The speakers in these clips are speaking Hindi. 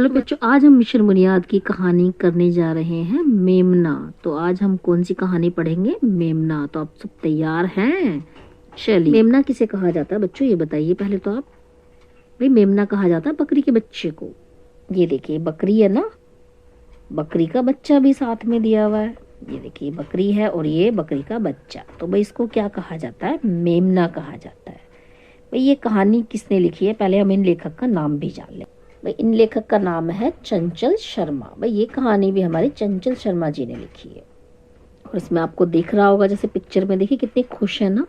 हेलो बच्चों, आज हम मिशन बुनियाद की कहानी करने जा रहे हैं मेमना। तो आज हम कौन सी कहानी पढ़ेंगे? मेमना। तो आप सब तैयार हैं? चलिए, मेमना किसे कहा जाता है बच्चों, ये बताइए पहले तो आप। भाई मेमना कहा जाता है बकरी के बच्चे को। ये देखिए बकरी है ना, बकरी का बच्चा भी साथ में दिया हुआ है। ये देखिए बकरी है और ये बकरी का बच्चा। तो भाई इसको क्या कहा जाता है? मेमना कहा जाता है। भाई ये कहानी किसने लिखी है? पहले हम इन लेखक का नाम भी जान लें। भाई इन लेखक का नाम है चंचल शर्मा। भाई ये कहानी भी हमारे चंचल शर्मा जी ने लिखी है। और इसमें आपको दिख रहा होगा, जैसे पिक्चर में देखिए कितने खुश है ना,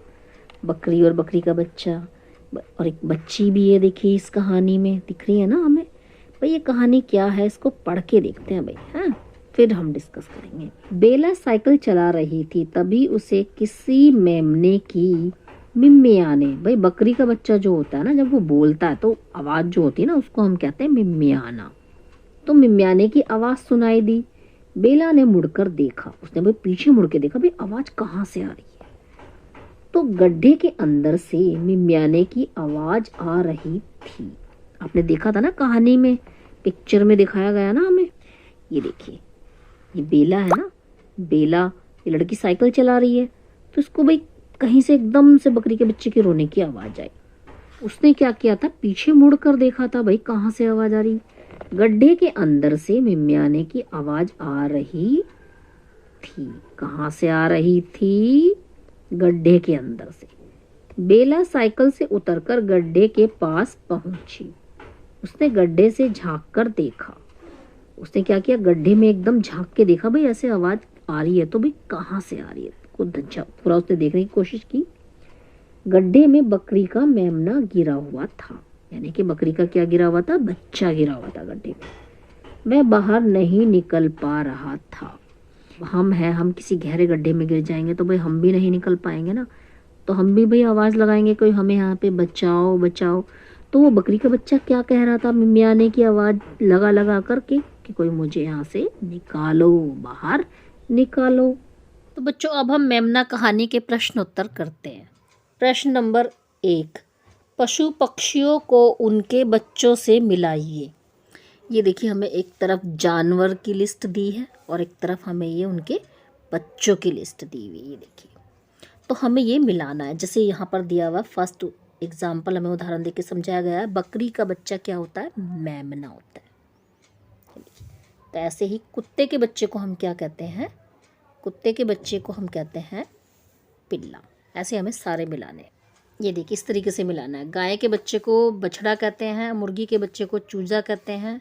बकरी और बकरी का बच्चा। और एक बच्ची भी है, देखिए इस कहानी में दिख रही है ना हमें। भाई ये कहानी क्या है, इसको पढ़ के देखते हैं भाई। हाँ, फिर हम डिस्कस करेंगे। बेला साइकिल चला रही थी, तभी उसे किसी मेमने की मिमियाने। भाई बकरी का बच्चा जो होता है ना, जब वो बोलता है तो आवाज जो होती है ना, उसको हम कहते हैं मिमियाना। तो मिमियाने की आवाज सुनाई दी। बेला ने मुड़कर देखा, उसने भाई पीछे मुड़ के देखा, भाई आवाज कहाँ से आ रही है। तो गड्ढे के अंदर से मिमियाने की आवाज आ रही थी। आपने देखा था ना कहानी में, पिक्चर में दिखाया गया ना हमें। ये देखिए, ये बेला है ना, बेला, ये लड़की साइकिल चला रही है। तो इसको भाई कहीं से एकदम से बकरी के बच्चे के रोने की आवाज आई। उसने क्या किया था, पीछे मुड़ कर देखा था, भाई कहाँ से आवाज आ रही। गड्ढे के अंदर से मिमियाने की आवाज आ रही थी। कहाँ से आ रही थी? गड्ढे के अंदर से। बेला साइकिल से उतरकर गड्ढे के पास पहुंची। उसने गड्ढे से झांक कर देखा। उसने क्या किया, गड्ढे में एकदम झांक के देखा, भाई ऐसे आवाज आ रही है तो भाई कहाँ से आ रही है। खुद अच्छा पूरा उसने देखने की कोशिश की। गड्ढे में बकरी का मेमना गिरा हुआ था। यानी कि बकरी का क्या गिरा हुआ था? बच्चा गिरा हुआ था गड्ढे में। वह बाहर नहीं निकल पा रहा था। हम किसी गहरे गड्ढे में गिर जाएंगे तो भाई हम भी नहीं निकल पाएंगे ना। तो हम भी भाई आवाज लगाएंगे, कोई हमें यहाँ पे बचाओ बचाओ। तो वो बकरी का बच्चा क्या कह रहा था मिमियाने की आवाज लगा लगा करके, कि कोई मुझे यहाँ से निकालो, बाहर निकालो। तो बच्चों अब हम मेमना कहानी के प्रश्न उत्तर करते हैं। प्रश्न नंबर 1, पशु पक्षियों को उनके बच्चों से मिलाइए। ये देखिए हमें एक तरफ जानवर की लिस्ट दी है और एक तरफ हमें ये उनके बच्चों की लिस्ट दी हुई है। ये देखिए, तो हमें ये मिलाना है। जैसे यहाँ पर दिया हुआ फर्स्ट एग्जाम्पल हमें उदाहरण देके समझाया गया है, बकरी का बच्चा क्या होता है? मेमना होता है। तो ऐसे ही कुत्ते के बच्चे को हम क्या कहते हैं? कुत्ते के बच्चे को हम कहते हैं पिल्ला। ऐसे हमें सारे मिलाने हैं। ये देखिए इस तरीके से मिलाना है। गाय के बच्चे को बछड़ा कहते हैं, मुर्गी के बच्चे को चूजा कहते हैं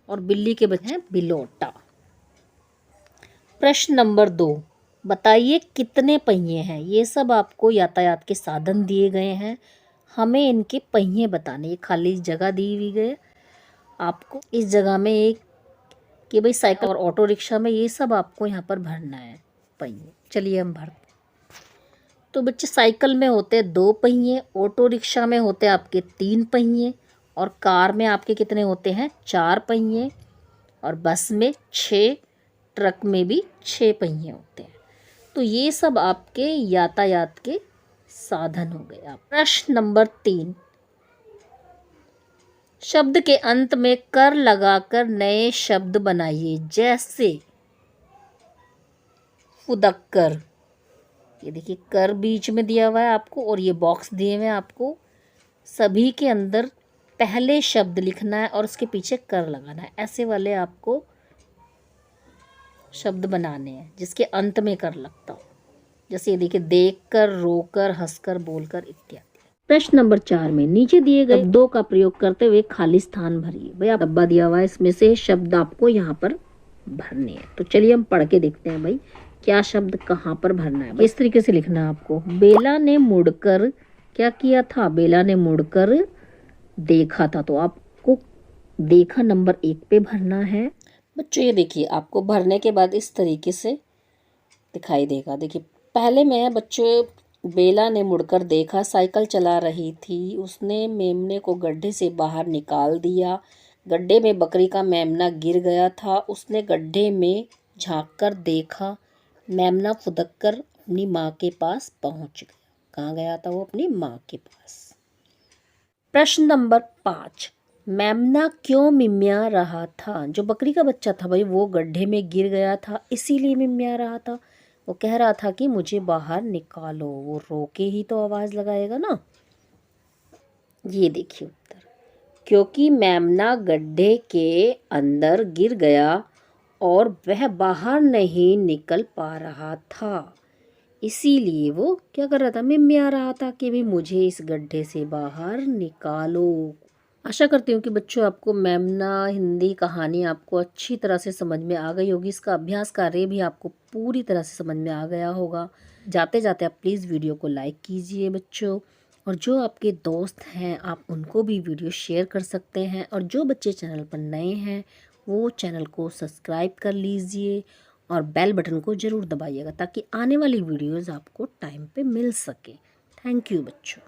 और बिल्ली के बच्चे हैं बिलोटा। प्रश्न नंबर 2, बताइए कितने पहिए हैं? ये सब आपको यातायात के साधन दिए गए हैं, हमें इनके पहिए बताने। ये खाली जगह दी हुई है आपको। इस जगह में एक कि भाई साइकिल और ऑटो रिक्शा में ये सब आपको यहाँ पर भरना है पहिए। चलिए हम भरते। तो बच्चे साइकिल में होते हैं 2 पहिए, ऑटो रिक्शा में होते हैं आपके 3 पहिए और कार में आपके कितने होते हैं? 4 पहिए और बस में 6, ट्रक में भी 6 पहिए होते हैं। तो ये सब आपके यातायात के साधन हो गए। आप प्रश्न नंबर 3, शब्द के अंत में कर लगाकर नए शब्द बनाइए। जैसे फुदक्कर, ये देखिए कर बीच में दिया हुआ है आपको और ये बॉक्स दिए हुए हैं आपको। सभी के अंदर पहले शब्द लिखना है और उसके पीछे कर लगाना है। ऐसे वाले आपको शब्द बनाने हैं जिसके अंत में कर लगता हो। जैसे ये देखिए, देख कर, रोकर, हंसकर, बोलकर इत्यादि। प्रश्न नंबर 4 में नीचे दिए गए शब्दों का प्रयोग करते हुए खाली स्थान भरिए। भाई आप डब्बा दिया हुआ है, इसमें से शब्द आपको यहाँ पर भरने हैं। तो चलिए हम पढ़ के देखते हैं भाई क्या शब्द कहाँ पर भरना है। इस तरीके से लिखना है आपको। बेला ने मुड़कर क्या किया था? बेला ने मुड़कर देखा था। तो आपको देखा नंबर 1 पे भरना है। बच्चों ये देखिए आपको भरने के बाद इस तरीके से दिखाई देगा। देखिए पहले में बच्चों, बेला ने मुड़कर देखा, साइकिल चला रही थी, उसने मेमने को गड्ढे से बाहर निकाल दिया, गड्ढे में बकरी का मेमना गिर गया था, उसने गड्ढे में झांक कर देखा, मेमना फुदक कर अपनी माँ के पास पहुंच गया। कहाँ गया था वो? अपनी माँ के पास। प्रश्न नंबर 5, मेमना क्यों मिमिया रहा था? जो बकरी का बच्चा था भाई वो गड्ढे में गिर गया था, इसीलिए मिमिया रहा था। वो कह रहा था कि मुझे बाहर निकालो। वो रो के ही तो आवाज़ लगाएगा ना। ये देखिए उत्तर। क्योंकि मेमना गड्ढे के अंदर गिर गया और वह बाहर नहीं निकल पा रहा था, इसीलिए वो क्या कर रहा था? मिमिया रहा था कि भी मुझे इस गड्ढे से बाहर निकालो। आशा करती हूँ कि बच्चों आपको मेमना हिंदी कहानी आपको अच्छी तरह से समझ में आ गई होगी। इसका अभ्यास कार्य भी आपको पूरी तरह से समझ में आ गया होगा। जाते जाते आप प्लीज़ वीडियो को लाइक कीजिए बच्चों, और जो आपके दोस्त हैं आप उनको भी वीडियो शेयर कर सकते हैं, और जो बच्चे चैनल पर नए हैं वो चैनल को सब्सक्राइब कर लीजिए और बेल बटन को ज़रूर दबाइएगा ताकि आने वाली वीडियोज़ आपको टाइम पे मिल सके। थैंक यू बच्चों।